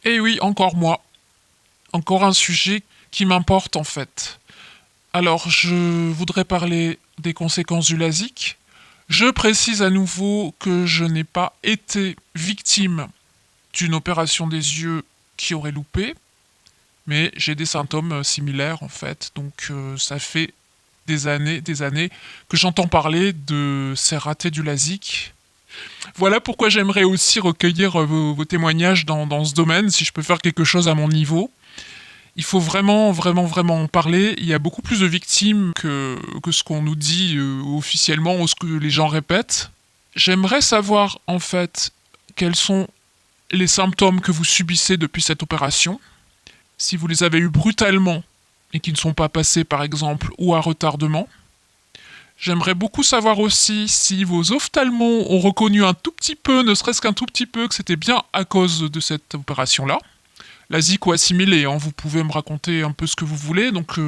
Et oui, encore moi. Encore un sujet qui m'importe en fait. Alors, je voudrais parler des conséquences du LASIK. Je précise à nouveau que je n'ai pas été victime d'une opération des yeux qui aurait loupé, mais j'ai des symptômes similaires en fait. Donc ça fait des années que j'entends parler de ces ratés du LASIK. Voilà pourquoi j'aimerais aussi recueillir vos témoignages dans ce domaine, si je peux faire quelque chose à mon niveau. Il faut vraiment, vraiment, vraiment en parler. Il y a beaucoup plus de victimes que ce qu'on nous dit officiellement ou ce que les gens répètent. J'aimerais savoir, en fait, quels sont les symptômes que vous subissez depuis cette opération. Si vous les avez eus brutalement et qui ne sont pas passés, par exemple, ou à retardement. J'aimerais beaucoup savoir aussi si vos ophtalmos ont reconnu un tout petit peu, ne serait-ce qu'un tout petit peu, que c'était bien à cause de cette opération-là. LASIK ou assimilé, hein, vous pouvez me raconter un peu ce que vous voulez. Donc,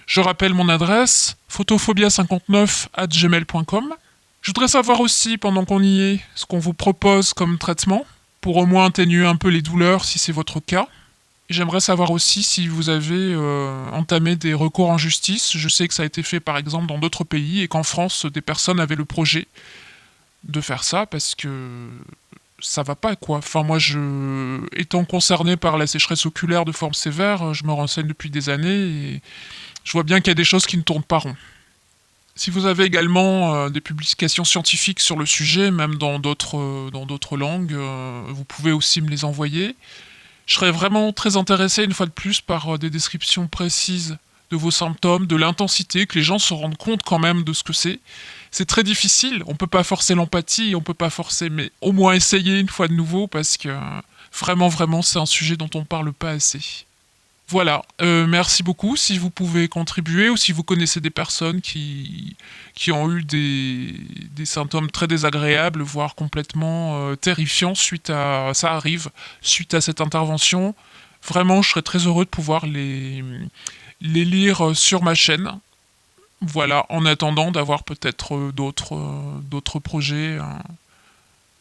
je rappelle mon adresse, photophobia59@gmail.com. Je voudrais savoir aussi, pendant qu'on y est, ce qu'on vous propose comme traitement, pour au moins atténuer un peu les douleurs si c'est votre cas. J'aimerais savoir aussi si vous avez entamé des recours en justice. Je sais que ça a été fait par exemple dans d'autres pays et qu'en France, des personnes avaient le projet de faire ça parce que ça va pas quoi. Enfin moi, étant concerné par la sécheresse oculaire de forme sévère, je me renseigne depuis des années et je vois bien qu'il y a des choses qui ne tournent pas rond. Si vous avez également des publications scientifiques sur le sujet, même dans d'autres langues, vous pouvez aussi me les envoyer. Je serais vraiment très intéressé une fois de plus par des descriptions précises de vos symptômes, de l'intensité, que les gens se rendent compte quand même de ce que c'est. C'est très difficile, on peut pas forcer l'empathie, on peut pas forcer, mais au moins essayer une fois de nouveau parce que vraiment, vraiment, c'est un sujet dont on parle pas assez. Voilà, merci beaucoup. Si vous pouvez contribuer ou si vous connaissez des personnes qui ont eu des symptômes très désagréables, voire complètement terrifiants ça arrive, suite à cette intervention, vraiment, je serais très heureux de pouvoir les lire sur ma chaîne. Voilà, en attendant d'avoir peut-être d'autres projets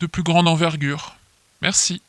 de plus grande envergure. Merci.